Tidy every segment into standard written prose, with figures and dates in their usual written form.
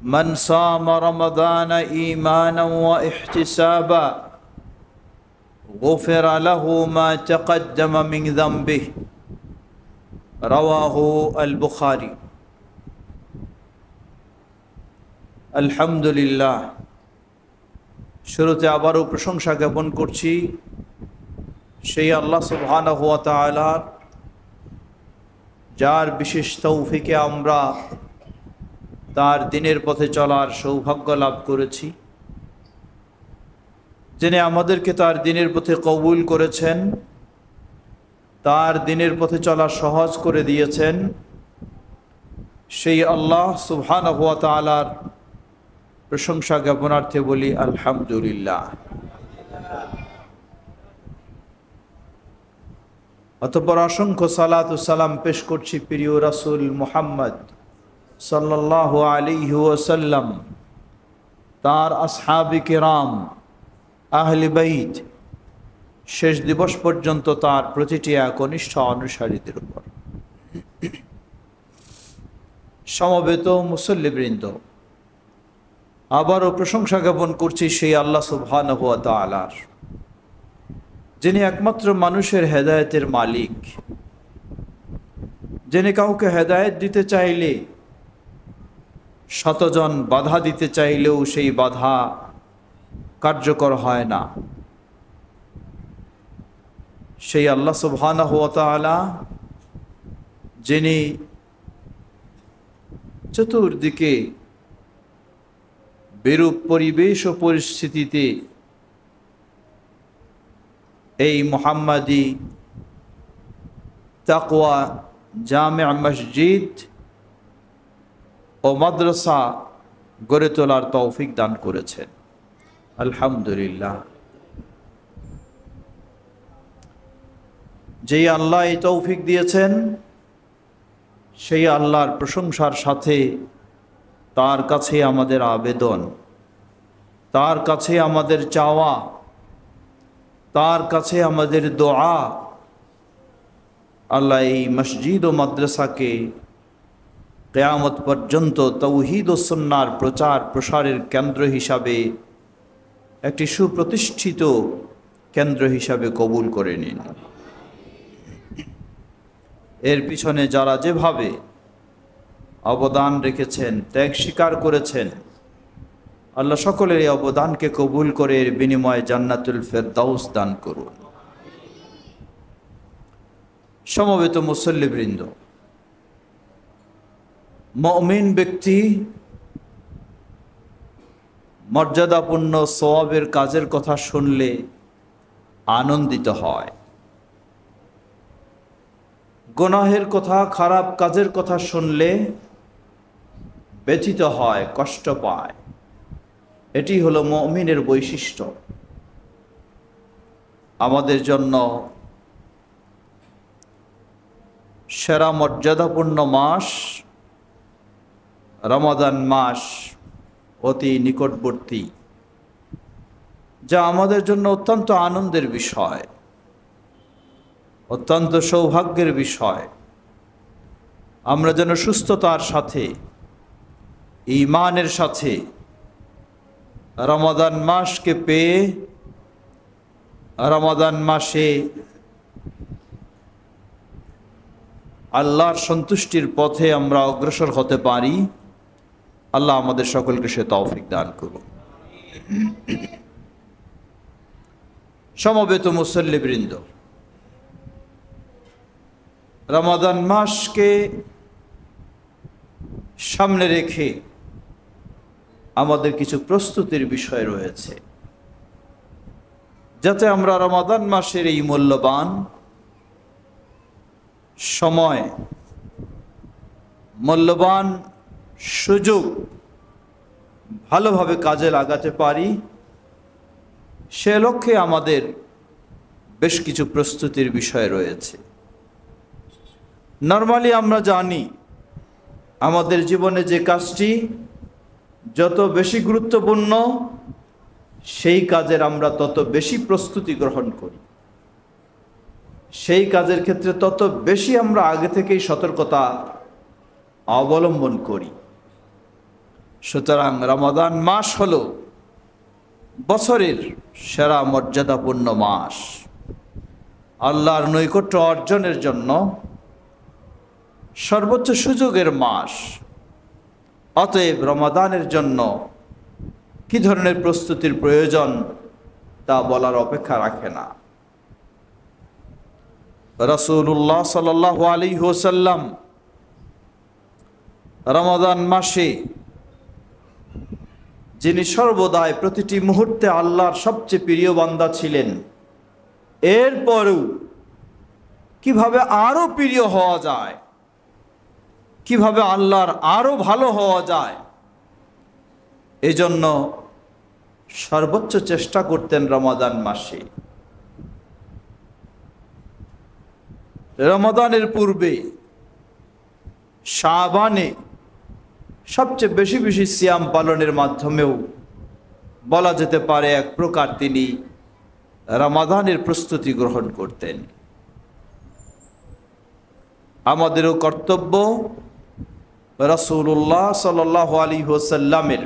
من صام رمضان إيمانا واحتسابا غفر له ما تقدم من ذنبه رواه البخاري। আলহামদুলিল্লাহ, শুরুতে আবারও প্রশংসা জ্ঞাপন করছি সেই আল্লাহ সুবহানাহু ওয়া তাআলা, যার বিশেষ তৌফিকে আমরা তার দিনের পথে চলার সৌভাগ্য লাভ করেছি, যিনি আমাদেরকে তার দিনের পথে কবুল করেছেন, তার দিনের পথে চলা সহজ করে দিয়েছেন। সেই আল্লাহ সুবহানাহু ওয়া তাআলার প্রশংসা জ্ঞাপনার্থে বলি আলহামদুলিল্লাহ। অতঃপর অসংখ্য সালাত ও সালাম পেশ করছি প্রিয় রাসূল মুহাম্মদ সাল্লাল্লাহু আলাইহি ওয়াসাল্লাম, তার আসহাবে কিরাম, আহলে বাইত, শেষ দিবস পর্যন্ত তার প্রতিটি একনিষ্ঠ অনুসারীদের উপর। সমবেত মুসল্লিবৃন্দ, আবারও প্রশংসা জ্ঞাপন করছি সেই আল্লাহ সুবহানাহু ওয়া তাআলার, যিনি একমাত্র মানুষের হেদায়েতের মালিক, যিনি কাউকে হেদায়েত দিতে চাইলে, শতজন বাধা দিতে চাইলেও সেই বাধা কার্যকর হয় না। সেই আল্লাহ সুবহানাহু ওয়া তাআলা, যিনি চতুর্দিকে বিরূপ পরিবেশ ও পরিস্থিতিতে এই মুহাম্মাদি তাকওয়া জামে মসজিদ ও মাদ্রাসা গড়ে তোলার তৌফিক দান করেছেন। আলহামদুলিল্লাহ। যেই আল্লাহ এই তৌফিক দিয়েছেন, সেই আল্লাহর প্রশংসার সাথে তার কাছে আমাদের আবেদন, তার কাছে আমাদের চাওয়া, তার কাছে আমাদের দোয়া। আল্লাহ এই মসজিদ ও মাদ্রাসাকে কিয়ামত পর্যন্ত তাওহীদ ও সুন্নাহর প্রচার প্রসারের কেন্দ্র হিসাবে, একটি সুপ্রতিষ্ঠিত কেন্দ্র হিসাবে কবুল করে নিন। এর পিছনে যারা যেভাবে অবদান রেখেছেন, ত্যাগ স্বীকার করেছেন, আল্লাহ সকলের এই অবদানকে কবুল করে এর বিনিময়ে জান্নাতুল ফেরদাউস দান করুন। সমবেত মুসল্লিবৃন্দ, মুমিন ব্যক্তি মর্যাদাপূর্ণ সওয়াবের কাজের কথা শুনলে আনন্দিত হয়, গুনাহের কথা, খারাপ কাজের কথা শুনলে ব্যথিত হয়, কষ্ট পায়। এটি হলো মুমিনের বৈশিষ্ট্য। আমাদের জন্য সেরা মর্যাদাপূর্ণ মাস রমাদান মাস অতি নিকটবর্তী, যা আমাদের জন্য অত্যন্ত আনন্দের বিষয়, অত্যন্ত সৌভাগ্যের বিষয়। আমরা যেন সুস্থতার সাথে, ঈমানের সাথে রমাদান মাসকে পেয়ে রমাদান মাসে আল্লাহর সন্তুষ্টির পথে আমরা অগ্রসর হতে পারি। আল্লাহ আমাদের সকলকে সে তৌফিক দান করুন। সমবেত মুসল্লিবৃন্দ, রমাদান মাসকে সামনে রেখে আমাদের কিছু প্রস্তুতির বিষয় রয়েছে, যাতে আমরা রমাদান মাসের এই মূল্যবান সময়, মূল্যবান সুযোগ ভালোভাবে কাজে লাগাতে পারি। সে লক্ষ্যে আমাদের বেশ কিছু প্রস্তুতির বিষয় রয়েছে। নরমালি আমরা জানি আমাদের জীবনে যে কাজটি যত বেশি গুরুত্বপূর্ণ, সেই কাজের আমরা তত বেশি প্রস্তুতি গ্রহণ করি, সেই কাজের ক্ষেত্রে তত বেশি আমরা আগে থেকেই সতর্কতা অবলম্বন করি। সুতরাং রমাদান মাস হলো বছরের সেরা মর্যাদাপূর্ণ মাস, আল্লাহর নৈকট্য অর্জনের জন্য সর্বোচ্চ সুযোগের মাস। অতএব রমাদানের জন্য কি ধরনের প্রস্তুতির প্রয়োজন তা বলার অপেক্ষা রাখে না। রাসূলুল্লাহ সাল্লাল্লাহু আলাইহি ওয়াসাল্লাম রমাদান মাসে, যিনি সর্বদাই প্রতিটি মুহূর্তে আল্লাহর সবচেয়ে প্রিয় বান্দা ছিলেন, এরপরেও কিভাবে আরো প্রিয় হওয়া যায়, কিভাবে আল্লাহর আরো ভালো হওয়া যায়, এজন্য সর্বোচ্চ চেষ্টা করতেন রমাদান মাসে। রমাদানের পূর্বে শাবানে সবচেয়ে বেশি বেশি সিয়াম পালনের মাধ্যমেও বলা যেতে পারে এক প্রকার তিনি রমাদানের প্রস্তুতি গ্রহণ করতেন। আমাদেরও কর্তব্য রাসূলুল্লাহ সাল্লাল্লাহু আলাইহি ওয়াসাল্লামের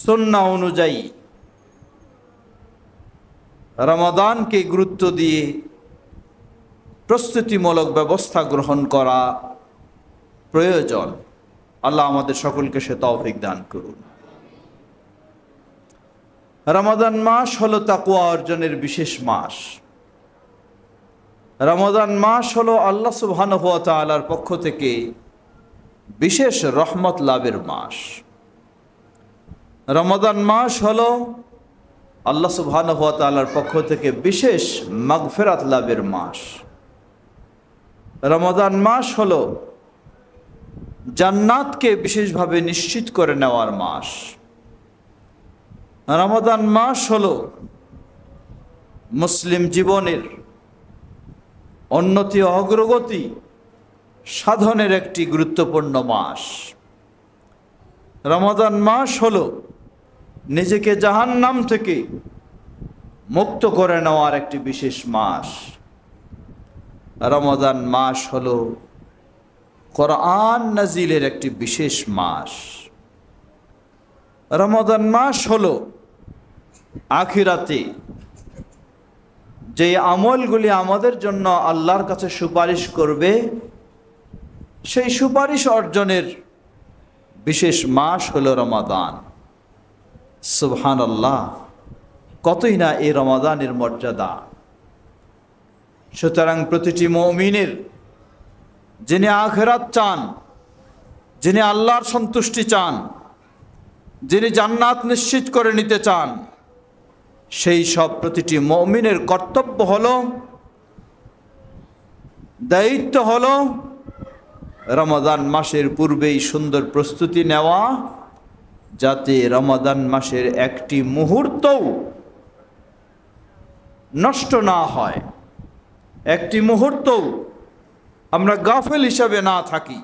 সুন্নাহ অনুযায়ী রমাদানকে গুরুত্ব দিয়ে প্রস্তুতিমূলক ব্যবস্থা গ্রহণ করা প্রয়োজন। আল্লাহ আমাদের সকলকে সে তৌফিক দান করুন। রমাদান মাস হলো তাকওয়া অর্জনের বিশেষ মাস। রমাদান মাস হলো আল্লাহ সুবহানাহু ওয়া তাআলার পক্ষ থেকে বিশেষ রহমত লাভের মাস। রমাদান মাস হলো আল্লাহ সুবহানাহু ওয়া তাআলার পক্ষ থেকে বিশেষ মাগফিরাত লাভের মাস। রমাদান মাস হলো জান্নাতকে বিশেষভাবে নিশ্চিত করে নেওয়ার মাস। রমাদান মাস হলো মুসলিম জীবনের উন্নতি অগ্রগতি সাধনের একটি গুরুত্বপূর্ণ মাস। রমাদান মাস হলো নিজেকে জাহান্নাম থেকে মুক্ত করে নেওয়ার একটি বিশেষ মাস। রমাদান মাস হলো কোরআন নাজিলের একটি বিশেষ মাস। রমাদান মাস হলো আখিরাতে যে আমলগুলি আমাদের জন্য আল্লাহর কাছে সুপারিশ করবে, সেই সুপারিশ অর্জনের বিশেষ মাস হলো রমাদান। সুবহানাল্লাহ, কতই না এই রমাদানের মর্যাদা। সুতরাং প্রতিটি মুমিনের, যিনি আখিরাত চান, যিনি আল্লাহর সন্তুষ্টি চান, যিনি জান্নাত নিশ্চিত করে নিতে চান, সেই সব প্রতিটি মুমিনের কর্তব্য হলো, দায়িত্ব হলো রমাদান মাসের পূর্বেই সুন্দর প্রস্তুতি নেওয়া, যাতে রমাদান মাসের একটি মুহূর্তও নষ্ট না হয়, একটি মুহূর্তও আমরা গাফেল হিসাবে না থাকি।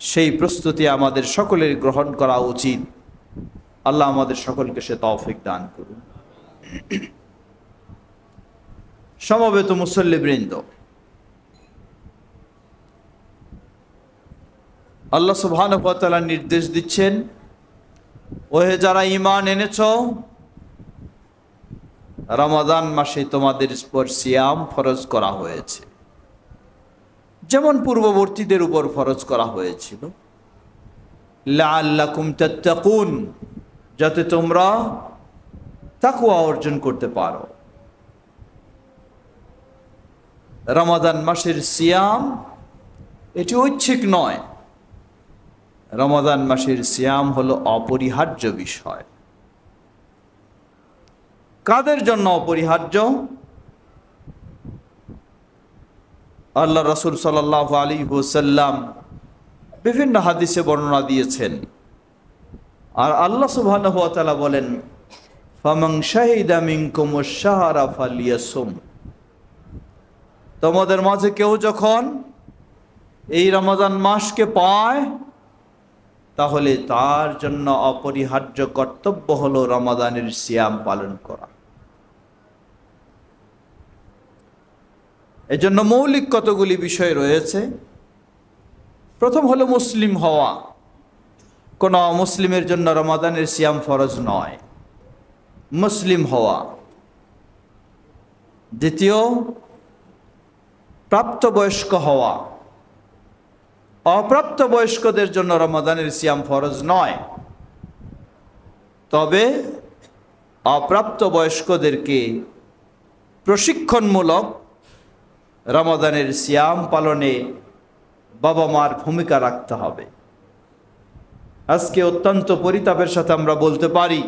সেই প্রস্তুতি আমাদের সকলের গ্রহণ করা উচিত। আল্লাহ আমাদের সকলকে সে তৌফিক দান করুন। সমবেত মুসল্লিবৃন্দ, আল্লাহ সুবহানাহু ওয়া তাআলা নির্দেশ দিচ্ছেন, ওহে যারা ঈমান এনেছ, রমাদান মাসে তোমাদের উপর সিয়াম ফরজ করা হয়েছে, যেমন পূর্ববর্তীদের উপর ফরজ করা হয়েছিল। লাআল্লাকুম তাত্তাকুন, যাতে তোমরা তাকওয়া অর্জন করতে পারো। রমাদান মাসের সিয়াম এটি ঐচ্ছিক নয়। রমাদান মাসের সিয়াম হলো অপরিহার্য বিষয়। কাদের জন্য অপরিহার্য? আল্লাহ রাসূল সাল্লাল্লাহু আলাইহি ওয়াসাল্লাম বিভিন্ন হাদিসে বর্ণনা দিয়েছেন। আর আল্লাহ সুবহানাহু ওয়া তাআলা বলেন, ফামান শাহিদা মিনকুমুশ শাহরা ফালিয়াসুম, তোমাদের মাঝে কেউ যখন এই রমাদান মাসকে পায়, তাহলে তার জন্য অপরিহার্য কর্তব্য হলো রমাদানের সিয়াম পালন করা। এজন্য মৌলিক কতগুলি বিষয় রয়েছে। প্রথম হলো মুসলিম হওয়া, কোনো মুসলিমের জন্য রমাদানের সিয়াম ফরজ নয়, মুসলিম হওয়া। দ্বিতীয়, প্রাপ্তবয়স্ক হওয়া। অপ্রাপ্তবয়স্কদের জন্য রমাদানের সিয়াম ফরজ নয়, তবে অপ্রাপ্তবয়স্কদেরকে প্রশিক্ষণমূলক রমাদানের সিয়াম পালনে বাবা মার ভূমিকা রাখতে হবে। আজকে অত্যন্ত পরিতাপের সাথে আমরা বলতে পারি,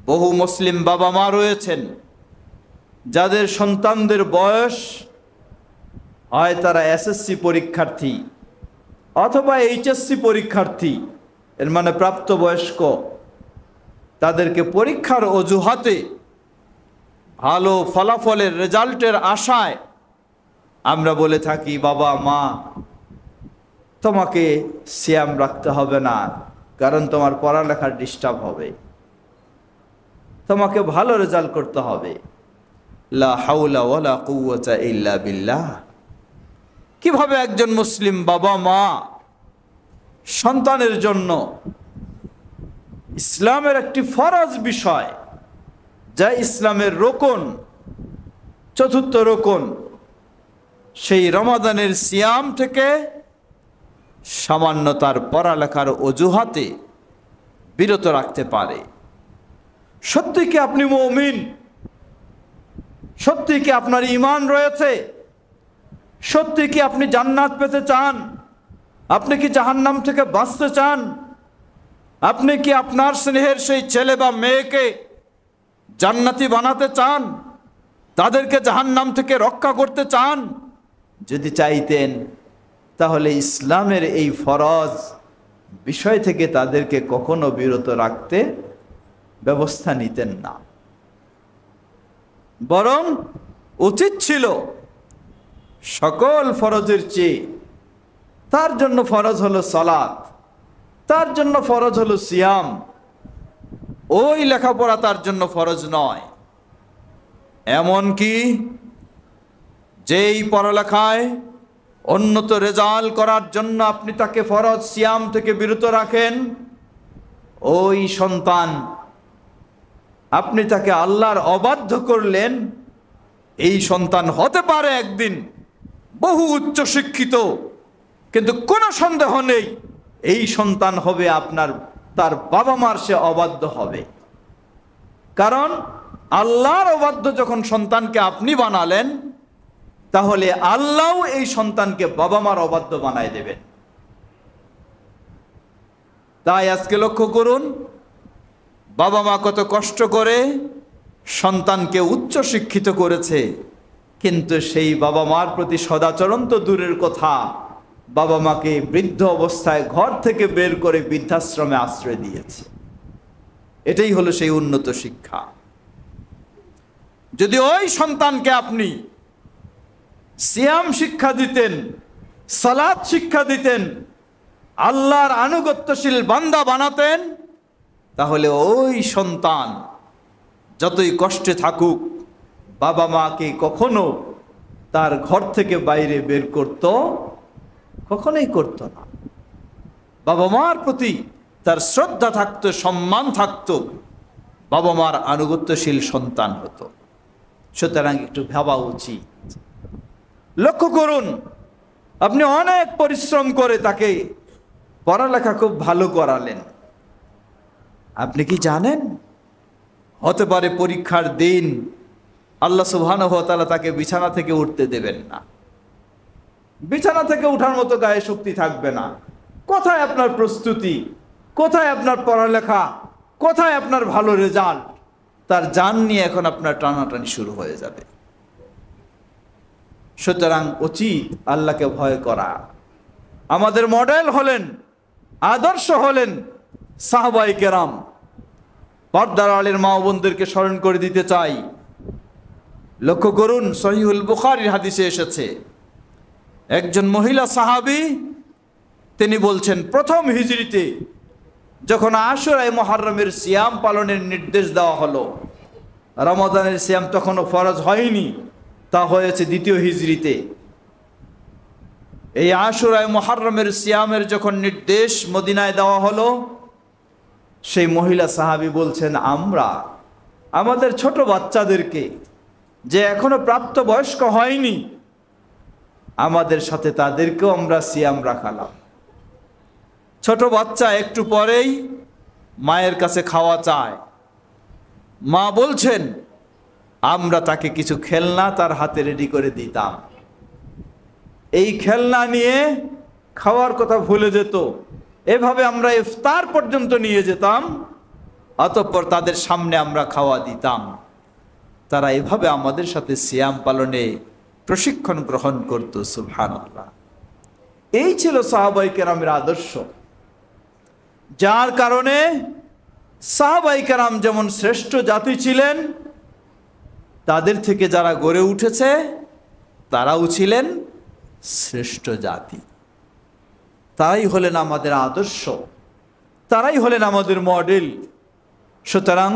বহু মুসলিম বাবা মা রয়েছেন যাদের সন্তানদের বয়স হয় তারা এসএসসি পরীক্ষার্থী অথবা এইচএসসি পরীক্ষার্থী, এর মানে প্রাপ্তবয়স্ক। তাদেরকে পরীক্ষার অজুহাতে, ভালো ফলাফলের রেজাল্টের আশায় আমরা বলে থাকি, বাবা মা তোমাকে সিয়াম রাখতে হবে না, কারণ তোমার পড়ালেখার ডিস্টার্ব হবে, তোমাকে ভালো রেজাল্ট করতে হবে। লা হাওলা ওয়ালা কুওয়াতা ইল্লা বিল্লাহ। কিভাবে একজন মুসলিম বাবা মা সন্তানের জন্য ইসলামের একটি ফরজ বিষয়, যা ইসলামের রোকন, চতুর্থ রোকন, সেই রমাদানের সিয়াম থেকে সামান্য তার পড়ালেখার অজুহাতে বিরত রাখতে পারে? সত্যি কি আপনি মুমিন? সত্যি কি আপনার ঈমান রয়েছে? সত্যি কি আপনি জান্নাত পেতে চান? আপনি কি জাহান্নাম থেকে বাঁচতে চান? আপনি কি আপনার স্নেহের সেই ছেলে বা মেয়েকে জান্নাতি বানাতে চান? তাদেরকে জাহান্নাম থেকে রক্ষা করতে চান? যদি চাইতেন তাহলে ইসলামের এই ফরজ বিষয় থেকে তাদেরকে কখনো বিরত রাখতে ব্যবস্থা নিতেন না, বরং উচিত ছিল সকল ফরজের চেয়ে তার জন্য ফরজ হলো সালাত, তার জন্য ফরজ হলো সিয়াম। ওই লেখাপড়া তার জন্য ফরজ নয়। এমনকি যেই পড়ালেখায় উন্নত রেজাল্ট করার জন্য আপনি তাকে ফরজ সিয়াম থেকে বিরত রাখেন, ওই সন্তান আপনি তাকে আল্লাহর অবাধ্য করলেন। এই সন্তান হতে পারে একদিন বহু উচ্চ শিক্ষিত, কিন্তু কোনো সন্দেহ নেই এই সন্তান হবে তার বাবা মার সে অবাধ্য হবে। কারণ আল্লাহর অবাধ্য যখন সন্তানকে আপনি বানালেন, তাহলে আল্লাহও এই সন্তানকে বাবা মার অবাধ্য বানায় দেবেন। তাই আজকে লক্ষ্য করুন, বাবা মা কত কষ্ট করে সন্তানকে উচ্চ শিক্ষিত করেছে, কিন্তু সেই বাবা মার প্রতি সদাচরণ তো দূরের কথা, বাবা মাকে বৃদ্ধ অবস্থায় ঘর থেকে বের করে বৃদ্ধাশ্রমে আশ্রয় দিয়েছে। এটাই হলো সেই উন্নত শিক্ষা। যদি ওই সন্তানকে আপনি সিয়াম শিক্ষা দিতেন, সালাত শিক্ষা দিতেন, আল্লাহর আনুগত্যশীল বান্দা বানাতেন, তাহলে ওই সন্তান যতই কষ্টে থাকুক বাবা মাকে কখনো তার ঘর থেকে বাইরে বের কখনোই করতো না। বাবা মার প্রতি তার শ্রদ্ধা থাকতো, সম্মান থাকতো, বাবা মার আনুগত্যশীল সন্তান হতো। সুতরাং একটু ভাবা উচিত। লক্ষ্য করুন, আপনি অনেক পরিশ্রম করে তাকে পড়ালেখা খুব ভালো করালেন। আপনি কি জানেন, হতে পারে পরীক্ষার দিন আল্লাহ সুবহানাহু ওয়া তাআলা তাকে বিছানা থেকে উঠতে দেবেন না, বিছানা থেকে উঠার মতো গায়ে শক্তি থাকবে না। কোথায় আপনার প্রস্তুতি, কোথায় আপনার পড়ালেখা, কোথায় আপনার ভালো রেজাল্ট? তার জান নিয়ে এখন আপনার টানাটানি শুরু হয়ে যাবে। সুতরাং উচিত আল্লাহকে ভয় করা। আমাদের মডেল হলেন, আদর্শ হলেন সাহাবায়ে কেরাম। পর্দার আলের মা ও বোনদেরকে স্মরণ করে দিতে চাই। লক্ষ্য করুন, সহিহুল বুখারীর হাদিসে এসেছে, একজন মহিলা সাহাবী তিনি বলছেন, প্রথম হিজরিতে যখন আশুরায়ে মুহররমের সিয়াম পালনের নির্দেশ দেওয়া হলো, রমাদানের সিয়াম তখনও ফরজ হয়নি, তা হয়েছে দ্বিতীয় হিজরিতে। এই আশুরায়ে মুহররমের সিয়ামের যখন নির্দেশ মদিনায় দেওয়া হলো, সেই মহিলা সাহাবী বলছেন, আমরা আমাদের ছোট বাচ্চাদেরকে, যে এখনো প্রাপ্তবয়স্ক হয়নি, আমাদের সাথে তাদেরকেও আমরা সিয়াম রাখালাম। ছোট বাচ্চা একটু পরেই মায়ের কাছে খাওয়া চায়, মা বলছেন আমরা তাকে কিছু খেলনা তার হাতে রেডি করে দিতাম, এই খেলনা নিয়ে খাওয়ার কথা ভুলে যেত, এভাবে আমরা ইফতার পর্যন্ত নিয়ে যেতাম, অতঃপর তাদের সামনে আমরা খাওয়া দিতাম। তারা এভাবে আমাদের সাথে সিয়াম পালনে প্রশিক্ষণ গ্রহণ করত। সুবহানাল্লাহ। এই ছিল সাহাবায়ে কেরামের আদর্শ, যার কারণে সাহাবায়ে কেরাম যেমন শ্রেষ্ঠ জাতি ছিলেন, তাদের থেকে যারা গড়ে উঠেছে তারাও ছিলেন শ্রেষ্ঠ জাতি। তারাই হলেন আমাদের আদর্শ, তারাই হলেন আমাদের মডেল। সুতরাং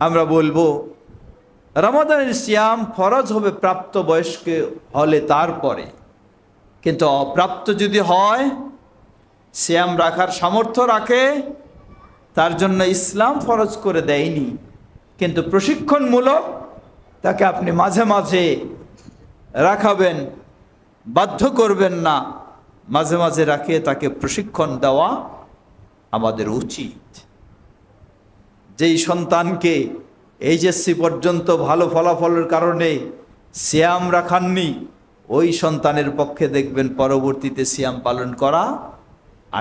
আমরা বলবো, রমাদানের সিয়াম ফরজ হবে প্রাপ্তবয়স্ক হলে তারপরে, কিন্তু অপ্রাপ্ত যদি হয়, সিয়াম রাখার সামর্থ্য রাখে, তার জন্য ইসলাম ফরজ করে দেয়নি, কিন্তু প্রশিক্ষণমূলক তাকে আপনি মাঝে মাঝে রাখাবেন, বাধ্য করবেন না, মাঝে মাঝে রাখিয়ে তাকে প্রশিক্ষণ দেওয়া আমাদের উচিত। যেই সন্তানকে এইচএসসি পর্যন্ত ভালো ফলাফলের কারণে সিয়াম রাখাননি, ওই সন্তানের পক্ষে দেখবেন পরবর্তীতে সিয়াম পালন করা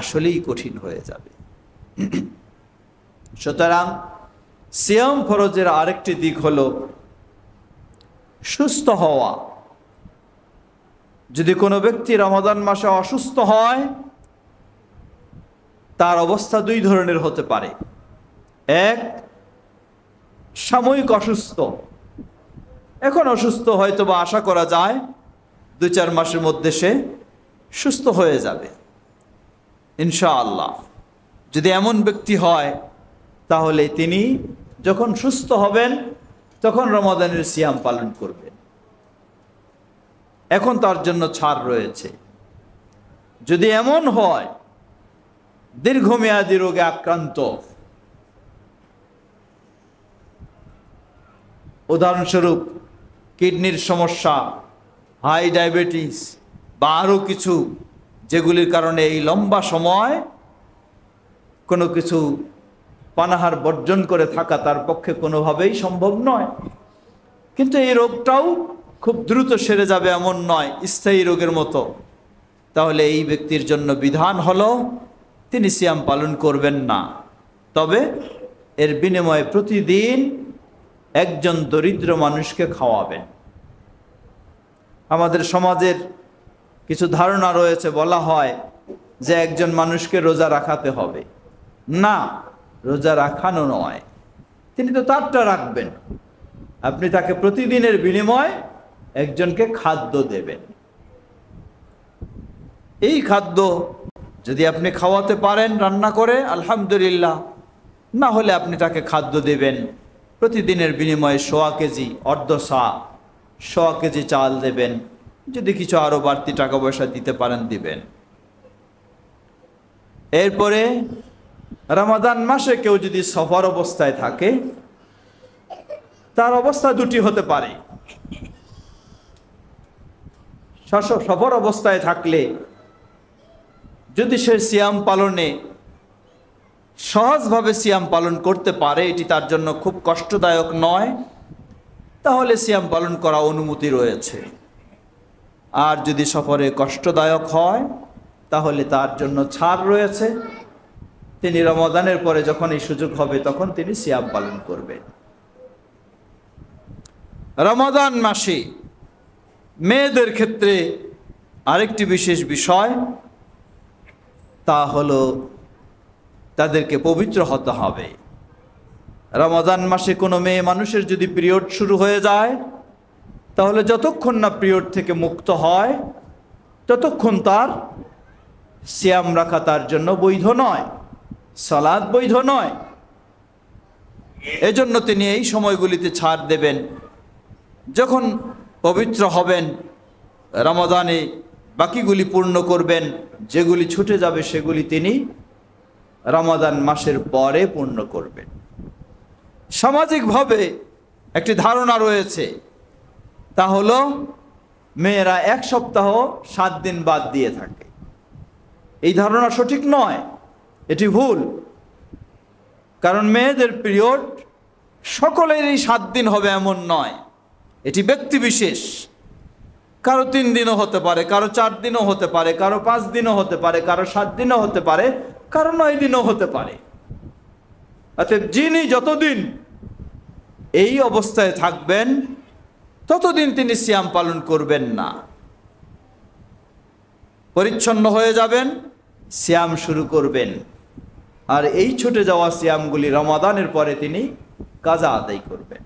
আসলেই কঠিন হয়ে যাবে। সুতরাং সিয়াম ফরজের আরেকটি দিক হলো সুস্থ হওয়া। যদি কোনো ব্যক্তি রমাদান মাসে অসুস্থ হয়, তার অবস্থা দুই ধরনের হতে পারে। এক, সাময়িক অসুস্থ, এখন অসুস্থ, হয়তো বা আশা করা যায় 2-4 মাসের মধ্যে সে সুস্থ হয়ে যাবে ইনশাআল্লাহ। যদি এমন ব্যক্তি হয়, তাহলে তিনি যখন সুস্থ হবেন তখন রমাদানের সিয়াম পালন করবেন, এখন তার জন্য ছাড় রয়েছে। যদি এমন হয় দীর্ঘমেয়াদী রোগে আক্রান্ত, উদাহরণস্বরূপ কিডনির সমস্যা, হাই ডায়াবেটিস বা আরও কিছু, যেগুলির কারণে এই লম্বা সময় কোনো কিছু পানাহার বর্জন করে থাকা তার পক্ষে কোনোভাবেই সম্ভব নয়, কিন্তু এই রোগটাও খুব দ্রুত সেরে যাবে এমন নয়, স্থায়ী রোগের মতো, তাহলে এই ব্যক্তির জন্য বিধান হলো তিনি সিয়াম পালন করবেন না, তবে এর বিনিময়ে প্রতিদিন একজন দরিদ্র মানুষকে খাওয়াবেন। আমাদের সমাজের কিছু ধারণা রয়েছে, বলা হয় যে একজন মানুষকে রোজা রাখাতে হবে। না, রোজা রাখানো নয়, তিনি তো তারটা রাখবেন, আপনি তাকে প্রতিদিনের বিনিময়ে একজনকে খাদ্য দেবেন। এই খাদ্য যদি আপনি খাওয়াতে পারেন রান্না করে, আলহামদুলিল্লাহ, না হলে আপনি তাকে খাদ্য দেবেন প্রতিদিনের বিনিময়ে 1.25 কেজি, অর্ধ সা 1.25 কেজি চাল দেবেন, যদি কিছু আরও বাড়তি টাকা পয়সা দিতে পারেন দিবেন। এরপরে রমাদান মাসে কেউ যদি সফর অবস্থায় থাকে, তার অবস্থা দুটি হতে পারে। সফর অবস্থায় থাকলে যদি সে সিয়াম পালনে সহজভাবে সিয়াম পালন করতে পারে, এটি তার জন্য খুব কষ্টদায়ক নয়, তাহলে সিয়াম পালন করা অনুমতি রয়েছে। আর যদি সফরে কষ্টদায়ক হয়, তাহলে তার জন্য ছাড় রয়েছে, তিনি রমাদানের পরে যখন এই সুযোগ হবে তখন তিনি সিয়াম পালন করবেন। রমাদান মাসে মেয়েদের ক্ষেত্রে আরেকটি বিশেষ বিষয়, তা হলো তাদেরকে পবিত্র হতে হবে। রমাদান মাসে কোনো মেয়ে মানুষের যদি পিরিয়ড শুরু হয়ে যায়, তাহলে যতক্ষণ না পিরিয়ড থেকে মুক্ত হয় ততক্ষণ তার সিয়াম রাখা তার জন্য বৈধ নয়, সালাত বৈধ নয়। এজন্য তিনি এই সময়গুলিতে ছাড় দেবেন। যখন পবিত্র হবেন, রমাদানে বাকিগুলি পূর্ণ করবেন, যেগুলি ছুটে যাবে সেগুলি তিনি রমাদান মাসের পরে পূর্ণ করবেন। সামাজিকভাবে একটি ধারণা রয়েছে, তা হলো মেয়েরা 1 সপ্তাহ 7 দিন বাদ দিয়ে থাকে। এই ধারণা সঠিক নয়, এটি ভুল। কারণ মেয়েদের পিরিয়ড সকলেরই 7 দিন হবে এমন নয়, এটি ব্যক্তি বিশেষ। কারো 3 দিনও হতে পারে, কারো 4 দিনও হতে পারে, কারো 5 দিনও হতে পারে, কারো 7 দিনও হতে পারে, কারো 9 দিনও হতে পারে। অতএব যিনি যতদিন এই অবস্থায় থাকবেন ততদিন তিনি সিয়াম পালন করবেন না। পরিচ্ছন্ন হয়ে যাবেন, সিয়াম শুরু করবেন। আর এই ছুটে যাওয়া সিয়ামগুলি রমাদানের পরে তিনি কাজা আদায় করবেন।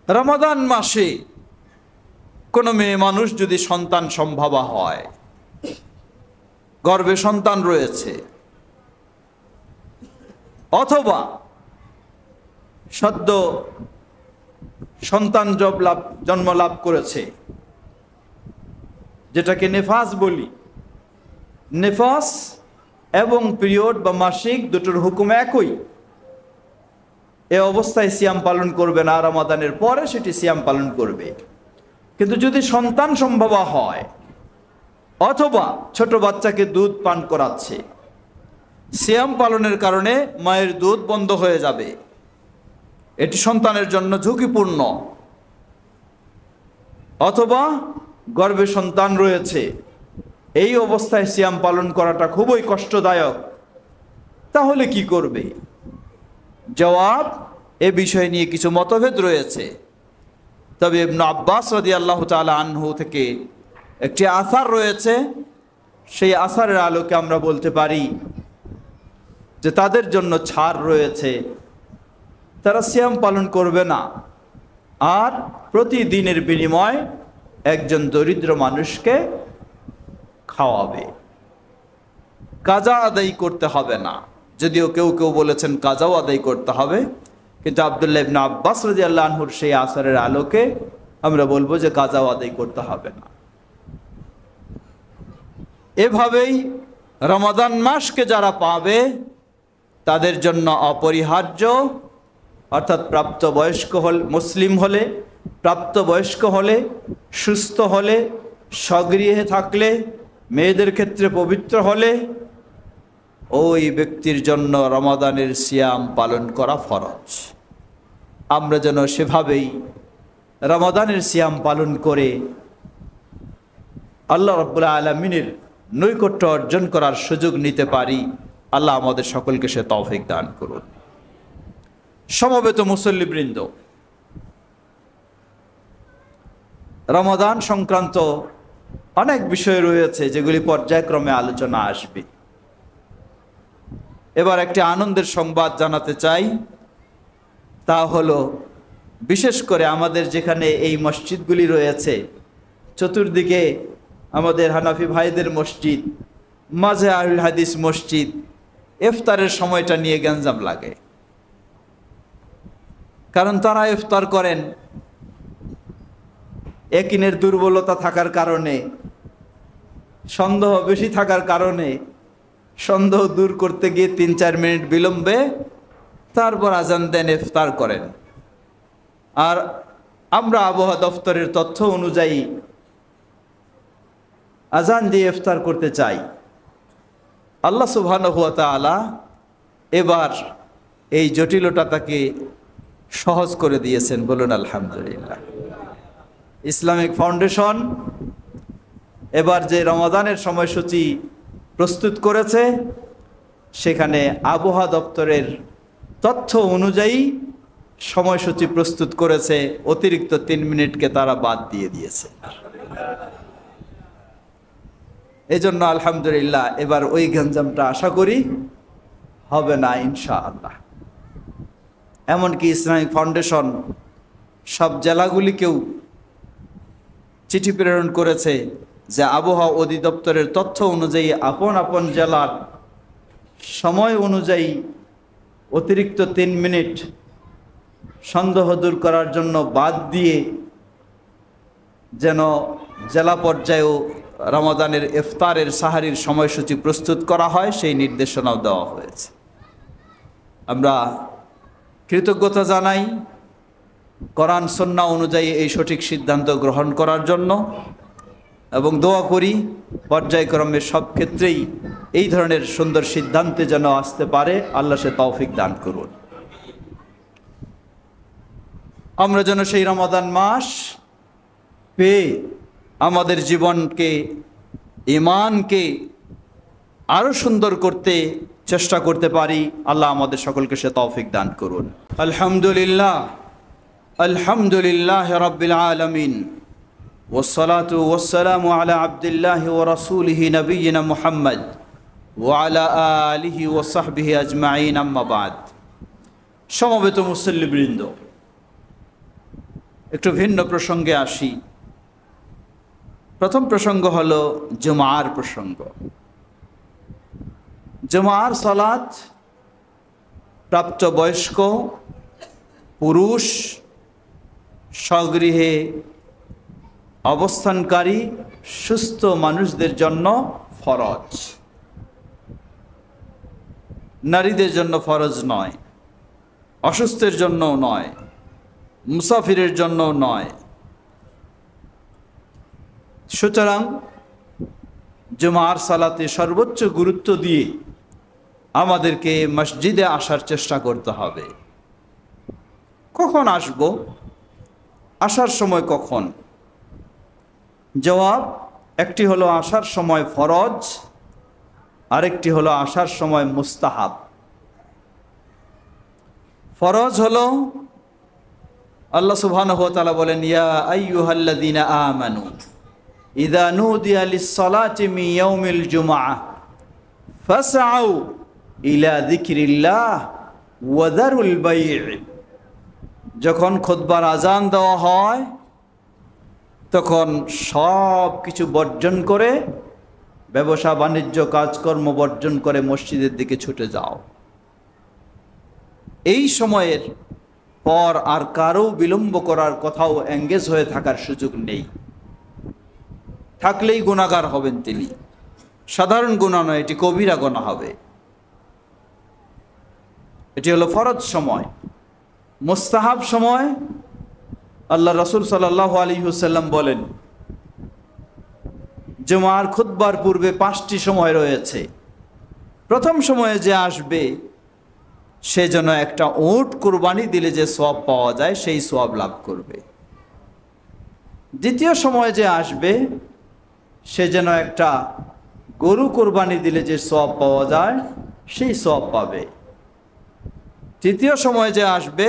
রমাদান মাসে কোনো মেয়ে মানুষ যদি সন্তান সম্ভবা হয়, গর্ভে সন্তান রয়েছে, অথবা সদ্য সন্তান জন্ম লাভ করেছে, যেটাকে নেফাস বলি, নেফাস এবং পিরিয়ড বা মাসিক দুটোর হুকুম একই। এ অবস্থায় সিয়াম পালন করবে না, রমাদানের পরে সেটি সিয়াম পালন করবে। কিন্তু যদি সন্তান সম্ভবা হয় অথবা ছোট বাচ্চাকে দুধ পান করাচ্ছে, সিয়াম পালনের কারণে মায়ের দুধ বন্ধ হয়ে যাবে, এটি সন্তানের জন্য ঝুঁকিপূর্ণ। অথবা গর্ভে সন্তান রয়েছে, এই অবস্থায় সিয়াম পালন করাটা খুবই কষ্টদায়ক, তাহলে কি করবে? জবাব, এ বিষয় নিয়ে কিছু মতভেদ রয়েছে। তবে ইবনে আব্বাস রাদিয়াল্লাহু তাআলা আনহু থেকে একটি আসার রয়েছে, সেই আসারের আলোকে আমরা বলতে পারি যে তাদের জন্য ছাড় রয়েছে, তারা সিয়াম পালন করবে না, আর প্রতিদিনের বিনিময় একজন দরিদ্র মানুষকে খাওয়াবে। কাজা আদায় করতে হবে না, যদিও কেউ কেউ বলেছেন কাজাও আদায় করতে হবে, কিন্তু আব্দুল্লাহ ইবনে আব্বাস রাদিয়াল্লাহু আনহুর সেই আসারের আলোকে আমরা বলবো যে কাজাও আদায় করতে হবে না। এভাবেই রমাদান মাসকে যারা পাবে তাদের জন্য অপরিহার্য, অর্থাৎ প্রাপ্তবয়স্ক হলে, মুসলিম হলে, প্রাপ্তবয়স্ক হলে, সুস্থ হলে, স্বগৃহে থাকলে, মেয়েদের ক্ষেত্রে পবিত্র হলে, ওই ব্যক্তির জন্য রমাদানের সিয়াম পালন করা ফরজ। আমরা যেন সেভাবেই রমাদানের সিয়াম পালন করে আল্লাহ রাব্বুল আলামিনের নৈকট্য অর্জন করার সুযোগ নিতে পারি। আল্লাহ আমাদের সকলকে সে তৌফিক দান করুন। সমবেত মুসল্লিবৃন্দ, রমাদান সংক্রান্ত অনেক বিষয় রয়েছে যেগুলি পর্যায়ক্রমে আলোচনা আসবে। এবার একটি আনন্দের সংবাদ জানাতে চাই, তা হলো বিশেষ করে আমাদের যেখানে এই মসজিদগুলি রয়েছে, চতুর্দিকে আমাদের হানাফি ভাইদের মসজিদ, মাঝে আহলুল হাদিস মসজিদ, ইফতারের সময়টা নিয়ে গ্যাঞ্জাম লাগে। কারণ তারা ইফতার করেন একিনের দুর্বলতা থাকার কারণে, সন্দেহ বেশি থাকার কারণে, সন্দেহ দূর করতে গিয়ে 3-4 মিনিট বিলম্বে তারপর আজান দেন, ইফতার করেন। আর আমরা আবহাওয়া দফতরের তথ্য অনুযায়ী আজান দিয়ে ইফতার করতে চাই। আল্লাহ সুবহানাহু ওয়া তাআলা এবার এই জটিলতাটাকে সহজ করে দিয়েছেন, বলুন আলহামদুলিল্লাহ। ইসলামিক ফাউন্ডেশন এবার যে রমাদানের সময়সূচি প্রস্তুত করেছে, সেখানে আবহাওয়া দপ্তরের তথ্য অনুযায়ী সময়সূচি প্রস্তুত করেছে, অতিরিক্ত 3 মিনিটকে তারা বাদ দিয়ে দিয়েছে। এজন্য আলহামদুলিল্লাহ এবার ওই গঞ্জামটা আশা করি হবে না ইনশাআল্লাহ। এমনকি ইসলামিক ফাউন্ডেশন সব জেলাগুলিকেও চিঠি প্রেরণ করেছে যে আবহাওয়া অধিদপ্তরের তথ্য অনুযায়ী আপন আপন জেলার সময় অনুযায়ী অতিরিক্ত 3 মিনিট সন্দেহ দূর করার জন্য বাদ দিয়ে যেন জেলা পর্যায়েও রমাদানের ইফতারের সাহারির সময়সূচি প্রস্তুত করা হয়, সেই নির্দেশনাও দেওয়া হয়েছে। আমরা কৃতজ্ঞতা জানাই কোরআন সুন্নাহ অনুযায়ী এই সঠিক সিদ্ধান্ত গ্রহণ করার জন্য, এবং দোয়া করি পর্যায়ক্রমে সব ক্ষেত্রেই এই ধরনের সুন্দর সিদ্ধান্তে যেন আসতে পারে, আল্লাহ সে তৌফিক দান করুন। আমরা যেন সেই রমাদান মাস পেয়ে আমাদের জীবনকে, ঈমানকে আরও সুন্দর করতে চেষ্টা করতে পারি। আল্লাহ আমাদের সকলকে সে তৌফিক দান করুন। আলহামদুলিল্লাহ, আলহামদুলিল্লাহ রাব্বিল আলামিন, ওয়াসসালাতু ওয়াসসালামু আলা আবদিল্লাহি ওয়া রাসূলিহি নবিয়িনা মুহাম্মদ ওয়া আলা আলিহি ওয়া সাহবিহি আজমাইন, আম্মা বাদ। সমবেত মুসল্লিবৃন্দ, একটু ভিন্ন প্রসঙ্গে আসি। প্রথম প্রসঙ্গ হলো জুমার প্রসঙ্গ। জুমার সালাত প্রাপ্তবয়স্ক পুরুষ, স্বগৃহে অবস্থানকারী সুস্থ মানুষদের জন্য ফরজ, নারীদের জন্য ফরজ নয়, অসুস্থের জন্যও নয়, মুসাফিরের জন্যও নয়। সুতরাং জুমার সালাতে সর্বোচ্চ গুরুত্ব দিয়ে আমাদেরকে মসজিদে আসার চেষ্টা করতে হবে। কখন আসব? আসার সময় কখন? জবাব, একটি হলো আসার সময় ফরজ, আরেকটি হলো আসার সময় মুস্তাহাব। ফরজ হলো আল্লাহ সুবহানাহু ওয়া তাআলা বলেন, ইয়া আইয়ুহাল্লাযীনা আমানু ইযা নুদিয়া লিস-সালাতি মিন ইয়াউমিল জুমআহ ফাসআউ ইলা যিকরিল্লাহ ওয়া যারুল বাই'। যখন খুতবার আজান দেওয়া হয় তখন সব কিছু বর্জন করে, ব্যবসা বাণিজ্য কাজকর্ম বর্জন করে মসজিদের দিকে ছুটে যাও। এই সময়ের পর আর কারো বিলম্ব করার কোথাও এঙ্গেজ হয়ে থাকার সুযোগ নেই। থাকলেই গুনাহগার হবেন তিনি। সাধারণ গুনাহ নয়, এটি কবিরা গুনাহ হবে। এটি হলো ফরজ সময়। মুস্তাহাব সময় আল্লাহ রাসূল সাল্লাল্লাহু আলাইহি ওয়াসাল্লাম বলেন, জুমার খুতবার পূর্বে 5টি সময় রয়েছে। প্রথম সময়ে যে আসবে সে যেন একটা উট কুরবানি দিলে যে সওয়াব পাওয়া যায় সেই সওয়াব লাভ করবে। দ্বিতীয় সময়ে যে আসবে সে যেন একটা গরু কুরবানি দিলে যে সওয়াব পাওয়া যায় সেই সওয়াব পাবে। তৃতীয় সময়ে যে আসবে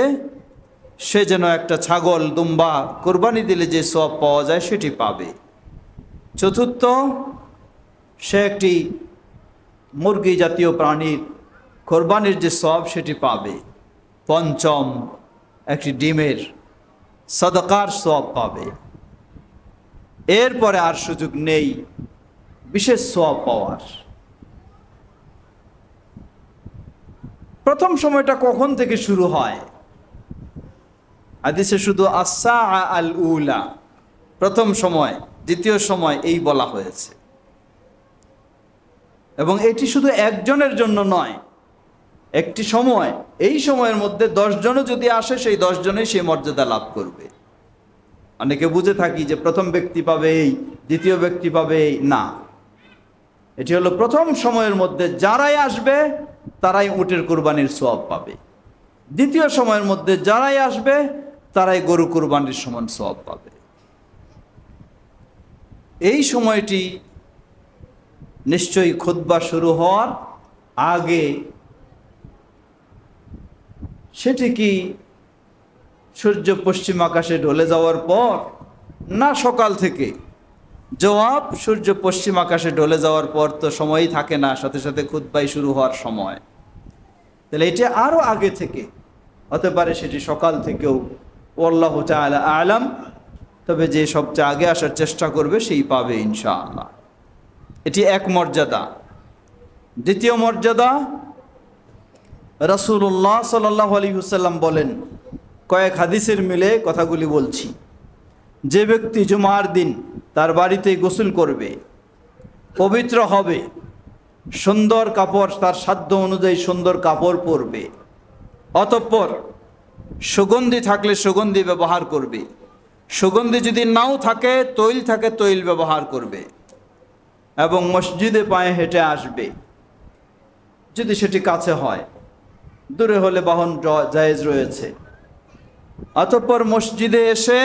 সে যেন একটা ছাগল দুম্বা কুরবানি দিলে যে সওয়াব পাওয়া যায় সেটি পাবে। চতুর্থ, সে একটি মুরগি জাতীয় প্রাণীর কোরবানির যে সওয়াব সেটি পাবে। পঞ্চম, একটি ডিমের সাদাকার সওয়াব পাবে। এরপরে আর সুযোগ নেই বিশেষ সওয়াব পাওয়ার। প্রথম সময়টা কখন থেকে শুরু হয়? হাদিসে শুধু আসা আল উলা, প্রথম সময়, দ্বিতীয় সময় এই বলা হয়েছে। এবং এটি শুধু একজনের জন্য নয়, একটি সময়, এই সময়ের মধ্যে 10 জনও যদি আসে সেই 10 জনেই সেই মর্যাদা লাভ করবে। অনেকে বুঝে থাকি যে প্রথম ব্যক্তি পাবে এই, দ্বিতীয় ব্যক্তি পাবে এই, না। এটি হলো প্রথম সময়ের মধ্যে যারাই আসবে তারাই উটের কুরবানির সওয়াব পাবে। দ্বিতীয় সময়ের মধ্যে যারাই আসবে তারাই গরু কুরবানির সমান সওয়াব পাবে। এই সময়টি নিশ্চয়ই খুতবা শুরু হওয়ার আগে। সেটি কি সূর্য পশ্চিম আকাশে ঢলে যাওয়ার পর, না সকাল থেকে? জবাব, সূর্য পশ্চিম আকাশে ঢলে যাওয়ার পর তো সময়ই থাকে না, সাথে সাথে খুতবাই শুরু হওয়ার সময়। তাহলে এটি আরও আগে থেকে হতে পারে, সেটি সকাল থেকেও, আল্লাহু তাআলা আলাম। তবে যে সবচেয়ে আগে আসার চেষ্টা করবে সেই পাবে ইনশাআল্লাহ। এটি এক মর্যাদা। দ্বিতীয় মর্যাদা, রাসূলুল্লাহ সাল্লাল্লাহু আলাইহি ওয়াসাল্লাম বলেন, কয়েক হাদিসের মিলে কথাগুলি বলছি। যে ব্যক্তি জুমার দিন তার বাড়িতে গোসল করবে, পবিত্র হবে, সুন্দর কাপড়, তার সাধ্য অনুযায়ী সুন্দর কাপড় পরবে, অতঃপর সুগন্ধি থাকলে সুগন্ধি ব্যবহার করবে, সুগন্ধি যদি নাও থাকে, তৈল থাকে, তৈল ব্যবহার করবে, এবং মসজিদে পায়ে হেঁটে আসবে যদি সেটি কাছে হয়, দূরে হলে বাহন জায়েজ রয়েছে। অতঃপর মসজিদে এসে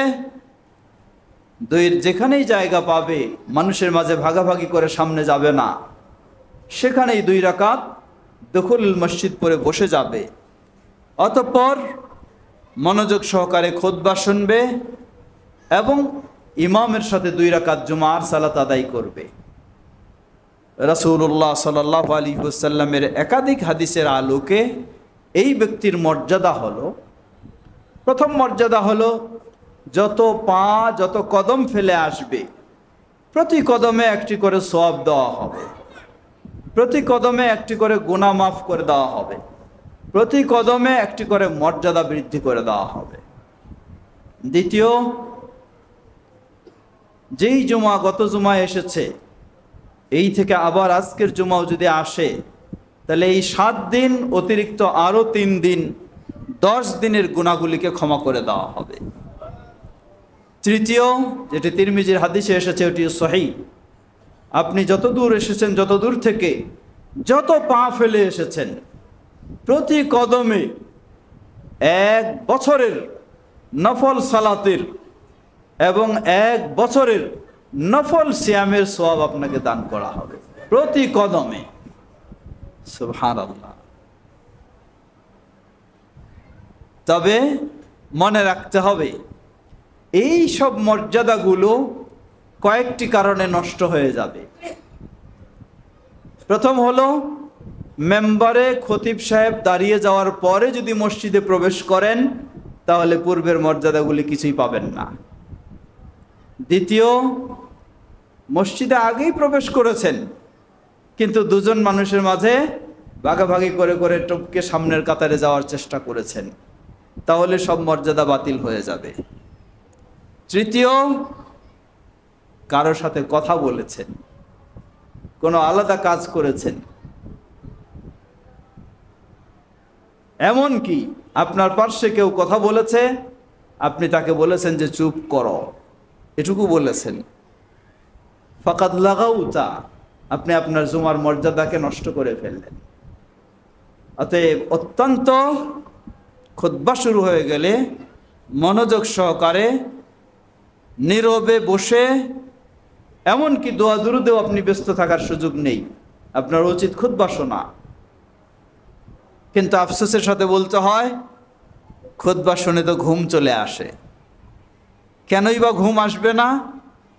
যেখানেই জায়গা পাবে, মানুষের মাঝে ভাগাভাগি করে সামনে যাবে না, সেখানেই 2 রাকাত দখুল মসজিদ পড়ে বসে যাবে। অতঃপর মনোযোগ সহকারে খুতবা শুনবে এবং ইমামের সাথে 2 রাকাত জুমার সালাত আদায় করবে। রাসূলুল্লাহ সাল্লাল্লাহু আলাইহি ওয়াসাল্লামের একাধিক হাদিসের আলোকে এই ব্যক্তির মর্যাদা হলো, প্রথম মর্যাদা হলো যত পা, যত কদম ফেলে আসবে, প্রতি কদমে একটি করে সওয়াব দেওয়া হবে, প্রতি কদমে একটি করে গুনাহ মাফ করে দেওয়া হবে, প্রতি কদমে একটি করে মর্যাদা বৃদ্ধি করে দেওয়া হবে। দ্বিতীয়, যেই জুমা গত জুমায় এসেছে, এই থেকে আবার আজকের জুমাও যদি আসে, তাহলে এই 7 দিন অতিরিক্ত আরও 3 দিন, 10 দিনের গুনাহগুলিকে ক্ষমা করে দেওয়া হবে। তৃতীয়, যেটি তিরমিজির হাদিসে এসেছে, ওটি সহিহ, আপনি যত দূর এসেছেন, যত দূর থেকে যত পা ফেলে এসেছেন, প্রতি কদমে 1 বছরের নফল সালাতের এবং 1 বছরের নফল সিয়ামের সওয়াব আপনাকে দান করা হবে প্রতি কদমে। সুবহানাল্লাহ। তবে মনে রাখতে হবে, এই সব মর্যাদাগুলো কয়েকটি কারণে নষ্ট হয়ে যাবে। প্রথম হলো, মেম্বারে খতিব সাহেব দাঁড়িয়ে যাওয়ার পরে যদি মসজিদে প্রবেশ করেন, তাহলে পূর্বের মর্যাদাগুলি কিছুই পাবেন না। দ্বিতীয়, মসজিদে আগেই প্রবেশ করেছেন, কিন্তু 2 জন মানুষের মাঝে ভাগাভাগি করে করে টপকে সামনের কাতারে যাওয়ার চেষ্টা করেছেন, তাহলে সব মর্যাদা বাতিল হয়ে যাবে। তৃতীয়, কারোর সাথে কথা বলেছেন, কোনো আলাদা কাজ করেছেন, এমন কি আপনার পার্শ্বে কেউ কথা বলেছে, আপনি তাকে বলেছেন যে চুপ করো, এটুকু বলেছেন, ফাকাদ লাগাউতা, আপনি আপনার জুমার মর্যাদাকে নষ্ট করে ফেললেন। অতএব অত্যন্ত খুতবা শুরু হয়ে গেলে মনোযোগ সহকারে নীরবে বসে, এমনকি দোয়া দুরুদেও আপনি ব্যস্ত থাকার সুযোগ নেই, আপনার উচিত খুতবা শোনা। কিন্তু আফসোসের সাথে বলতে হয়, খুতবা শুনে তো ঘুম চলে আসে। কেনই বা ঘুম আসবে না?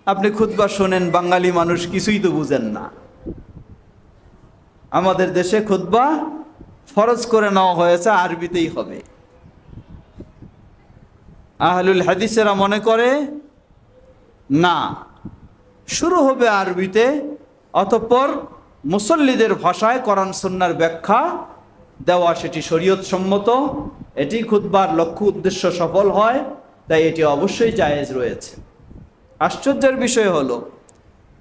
আপনি খুতবা শোনেন, বাঙালি মানুষ কিছুই তো বুঝেন না। আমাদের দেশে খুতবা ফরজ করে নেওয়া হয়েছে আরবিতেই হবে। আহলুল হাদিসেরা মনে করে না, শুরু হবে আরবিতে, অতঃপর মুসল্লিদের ভাষায় কোরআন সুন্নাহর ব্যাখ্যা দেওয়া, সেটি শরীয়ত সম্মত, এটি খুতবার লক্ষ্য উদ্দেশ্য সফল হয়, তাই এটি অবশ্যই জায়েজ রয়েছে। আশ্চর্যের বিষয় হলো,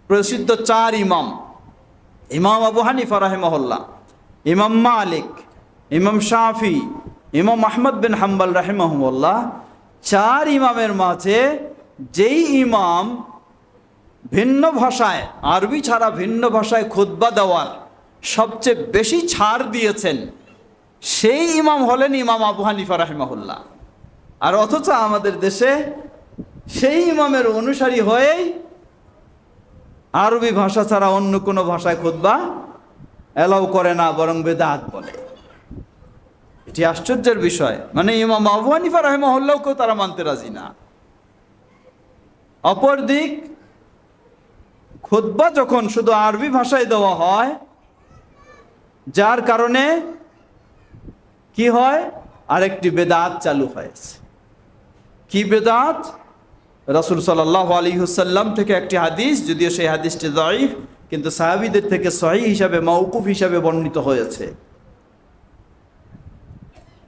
প্রসিদ্ধ 4 ইমাম, ইমাম আবু হানিফা রাহিমাহুল্লাহ, ইমাম মালিক, ইমাম শাফি, ইমাম আহমদ বিন হাম্বল রাহিমাহুল্লাহ, 4 ইমামের মাঝে যেই ইমাম ভিন্ন ভাষায়, আরবি ছাড়া ভিন্ন ভাষায় খুতবা দেওয়ার সবচেয়ে বেশি ছাড় দিয়েছেন, সেই ইমাম হলেন ইমাম আবু হানিফা রাহিমাহুল্লাহ। আর অথচ আমাদের দেশে সেই ইমামের অনুসারী হয়েই আরবি ভাষা ছাড়া অন্য কোনো ভাষায় খুতবা এলাও করে না, বরং বেদাত বলে। এটি আশ্চর্যের বিষয়, মানে ইমাম আবু হানিফা রাহিমাহুল্লাহকেও তারা মানতে রাজি না। অপরদিক, খুতবা যখন শুধু আরবি ভাষায় দেওয়া হয়, যার কারণে কি হয়, আরেকটি বেদাত চালু হয়েছে। কি বেদাত? রাসূল সাল্লাল্লাহু আলাইহি ওয়াসাল্লাম থেকে একটি হাদিস, যদিও সেই হাদিসটি দাঈফ, কিন্তু সাহাবীদের থেকে সহিহ হিসাবে, মাওকুফ হিসাবে বর্ণিত হয়েছে।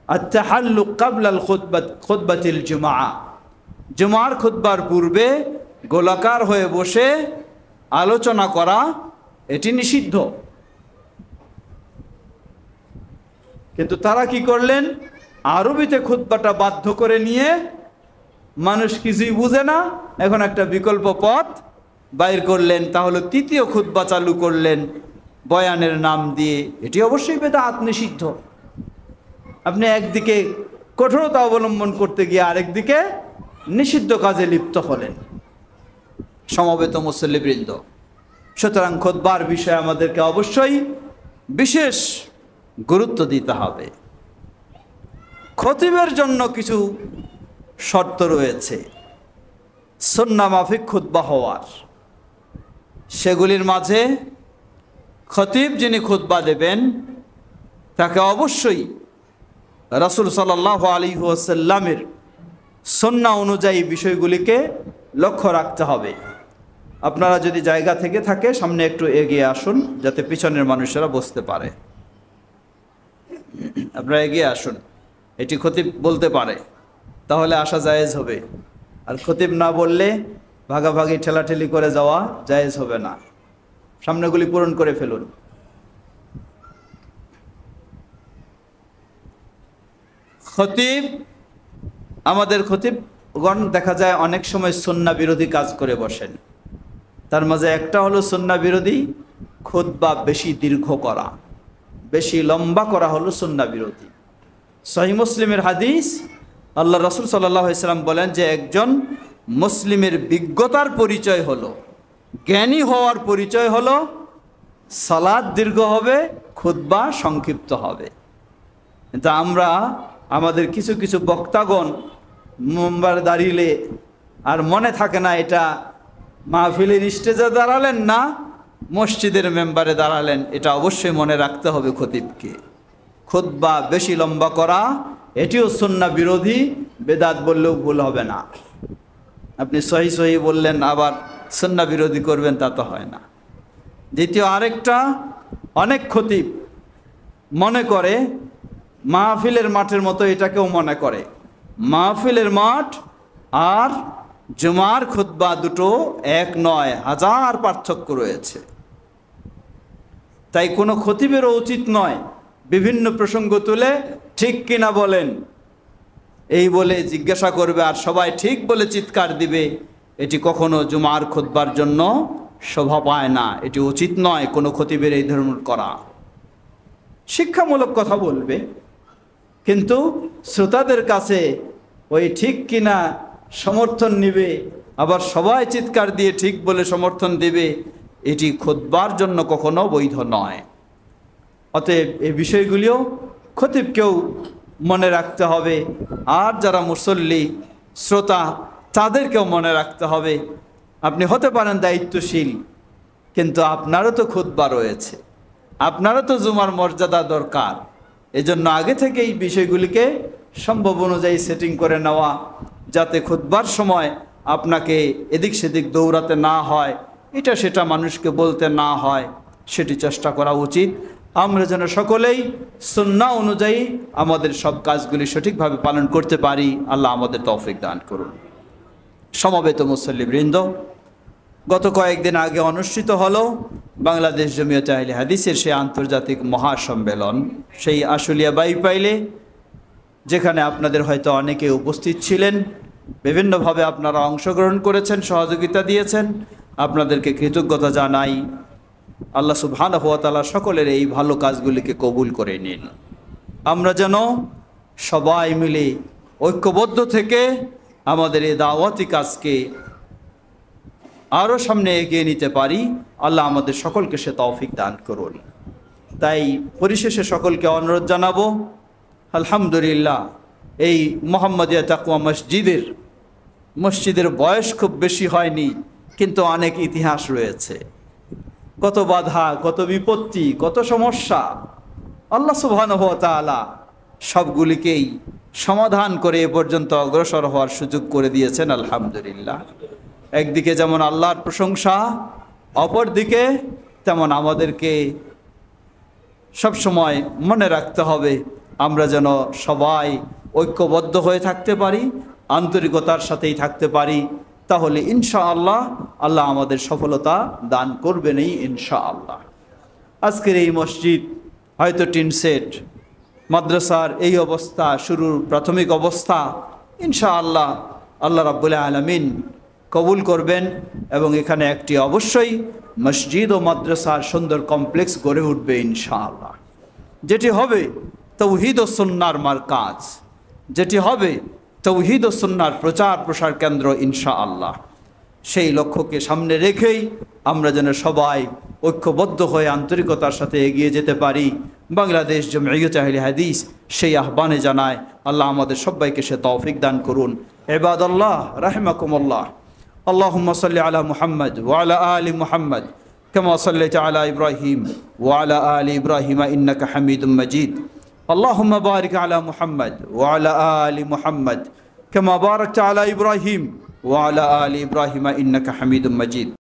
আত-তাহাল্লুক ক্বাবলা আল-খুতবাতিল জুমআ, জুমার খুতবার পূর্বে গোলাকার হয়ে বসে আলোচনা করা এটি নিষিদ্ধ। কিন্তু তারা কি করলেন, আরবিতে খুতবাটা বাধ্য করে নিয়ে মানুষ কিছুই বুঝে না, এখন একটা বিকল্প পথ বাইর করলেন, তাহলে তৃতীয় খুতবা চালু করলেন বয়ানের নাম দিয়ে। এটি অবশ্যই বেদাত, নিষিদ্ধ। আপনি একদিকে কঠোরতা অবলম্বন করতে গিয়ে আরেকদিকে নিষিদ্ধ কাজে লিপ্ত হলেন। সমবেত মুসল্লিবৃন্দ, সুতরাং খুতবার বিষয়ে আমাদেরকে অবশ্যই বিশেষ গুরুত্ব দিতে হবে। খতিবের জন্য কিছু শর্ত রয়েছে সুন্নাহ মাফিক খুতবা হওয়ার। সেগুলির মাঝে খতিব যিনি খুতবা দেবেন তাকে অবশ্যই রাসূল সাল্লাল্লাহু আলাইহি ওয়াসাল্লামের সুন্নাহ অনুযায়ী বিষয়গুলিকে লক্ষ্য রাখতে হবে। আপনারা যদি জায়গা থেকে থাকে সামনে একটু এগিয়ে আসুন, যাতে পিছনের মানুষেরা বসতে পারে। আপনারা এগিয়ে আসুন, এটি খতিব বলতে পারে, তাহলে আসা জায়েজ হবে। আর খতিব না বললে ভাগাভাগি ঠেলাঠেলি করে যাওয়া জায়েজ হবে না। সামনেগুলি পূরণ করে ফেলুন। খতিব, আমাদের খতিবগণ দেখা যায় অনেক সময় সুন্নাহ বিরোধী কাজ করে বসেন। তার মাঝে একটা হলো সুন্নাহ বিরোধী খুতবা বেশি দীর্ঘ করা, বেশি লম্বা করা হলো সুন্নাহ বিরোধী। সহিহ মুসলিমের হাদিস, আল্লাহ রাসূল সাল্লাল্লাহু আলাইহি সাল্লাম বলেন যে একজন মুসলিমের বিজ্ঞতার পরিচয় হলো, জ্ঞানী হওয়ার পরিচয় হলো সালাত দীর্ঘ হবে, খুতবা সংক্ষিপ্ত হবে। কিন্তু আমরা আমাদের কিছু কিছু বক্তাগণ মেম্বারে দাঁড়িয়ে আর মনে থাকে না এটা মাহফিলের স্টেজে দাঁড়ালেন না মসজিদের মেম্বারে দাঁড়ালেন। এটা অবশ্যই মনে রাখতে হবে খতিবকে। খুতবা বেশি লম্বা করা এটিও সুন্নাহ বিরোধী, বেদাত বললেও ভুল হবে না। আপনি সহি সহি বললেন আবার সুন্নাহ বিরোধী করবেন, তা তো হয় না। দ্বিতীয় আরেকটা, অনেক খতিব মনে করে মাহফিলের মাঠের মতো এটাকেও মনে করে। মাহফিলের মাঠ আর জুমার খুতবা দুটো এক নয়, হাজার পার্থক্য রয়েছে। তাই কোনো খতিবেরও উচিত নয় বিভিন্ন প্রসঙ্গ তুলে ঠিক কিনা বলেন এই বলে জিজ্ঞাসা করবে আর সবাই ঠিক বলে চিৎকার দিবে। এটি কখনো জুমার খুতবার জন্য শোভা পায় না, এটি উচিত নয় কোনো খতিবের এই ধরনের করা। শিক্ষামূলক কথা বলবে, কিন্তু শ্রোতাদের কাছে ওই ঠিক কিনা সমর্থন নিবে, আবার সবাই চিৎকার দিয়ে ঠিক বলে সমর্থন দেবে, এটি খুতবার জন্য কখনো বৈধ নয়। অতএব এই বিষয়গুলিও খতিবকেও মনে রাখতে হবে, আর যারা মুসল্লি শ্রোতা তাদেরকেও মনে রাখতে হবে। আপনি হতে পারেন দায়িত্বশীল, কিন্তু আপনারও তো খুতবা রয়েছে, আপনারও তো জুমার মর্যাদা দরকার। এজন্য আগে থেকে এই বিষয়গুলিকে সম্ভব অনুযায়ী সেটিং করে নেওয়া, যাতে খুতবার সময় আপনাকে এদিক সেদিক দৌড়াতে না হয়, এটা সেটা মানুষকে বলতে না হয়, সেটি চেষ্টা করা উচিত। আমরা যেন সকলেই সুন্নাহ অনুযায়ী আমাদের সব কাজগুলি সঠিকভাবে পালন করতে পারি। আল্লাহ আমাদের তৌফিক দান করুন। সমবেত মুসল্লিবৃন্দ, গত কয়েকদিন আগে অনুষ্ঠিত হলো বাংলাদেশ জমিয়তে আহলে হাদিসের সেই আন্তর্জাতিক মহাসম্মেলন, সেই আশুলিয়া বাইপাইলে, যেখানে আপনাদের হয়তো অনেকে উপস্থিত ছিলেন। বিভিন্নভাবে আপনারা অংশগ্রহণ করেছেন, সহযোগিতা দিয়েছেন, আপনাদেরকে কৃতজ্ঞতা জানাই। আল্লাহ সুবহানাহু ওয়া তাআলা সকলের এই ভালো কাজগুলিকে কবুল করে নিন। আমরা যেন সবাই মিলে ঐক্যবদ্ধ থেকে আমাদের এই দাওয়াতি কাজকে আরও সামনে এগিয়ে নিতে পারি। আল্লাহ আমাদের সকলকে সে তৌফিক দান করুন। তাই পরিশেষে সকলকে অনুরোধ জানাবো, আলহামদুলিল্লাহ, এই মোহাম্মদিয়া তাকওয়া মসজিদের বয়স খুব বেশি হয়নি, কিন্তু অনেক ইতিহাস রয়েছে, কত বাধা, কত বিপত্তি, কত সমস্যা। আল্লাহ সুবহানাহু ওয়া তাআলা সবগুলিকেই সমাধান করে এ পর্যন্ত অগ্রসর হওয়ার সুযোগ করে দিয়েছেন, আলহামদুলিল্লাহ। একদিকে যেমন আল্লাহর প্রশংসা, অপরদিকে তেমন আমাদেরকে সবসময় মনে রাখতে হবে আমরা যেন সবাই ঐক্যবদ্ধ হয়ে থাকতে পারি, আন্তরিকতার সাথেই থাকতে পারি, তাহলে ইনশাআল্লাহ আল্লাহ আমাদের সফলতা দান করবেনই ইনশাআল্লাহ। আজকের এই মসজিদ হয়তো টিন সেট, মাদ্রাসার এই অবস্থা, শুরুর প্রাথমিক অবস্থা, ইনশাআল্লাহ আল্লাহ রাব্বুল আলামিন কবুল করবেন এবং এখানে একটি অবশ্যই মসজিদ ও মাদ্রাসার সুন্দর কমপ্লেক্স গড়ে উঠবে ইনশাআল্লাহ, যেটি হবে তাওহীদ ও সুন্নাহর মারকাজ, যেটি হবে তাওহীদ ও সুন্নাহর প্রচার প্রসার কেন্দ্র ইনশাআল্লাহ। সেই লক্ষ্যকে সামনে রেখেই আমরা যেন সবাই ঐক্যবদ্ধ হয়ে আন্তরিকতার সাথে এগিয়ে যেতে পারি। বাংলাদেশ জমিয়ত আহলে হাদিস সেই আহ্বানে জানায়। আল্লাহ আমাদের সবাইকে সে তৌফিক দান করুন। ইবাদাল্লাহ রাহিমাকুমুল্লাহ, আল্লাহুম্মা সাল্লি আলা মুহাম্মদ ওয়া আলা আলি মুহাম্মদ কামা সাল্লাইতা আলা ইব্রাহিম ওয়া আলা আলি ইব্রাহিম ইন্নাকা হামিদুম মাজিদ। আল্লাহুম্মা বারিক আলা মুহাম্মদ ওয়া আলা আলি মুহাম্মদ কামা বারাকতা আলা ইব্রাহিম ওয়া আলা আলি ইব্রাহিম ইন্নাকা হামিদুম মাজিদ।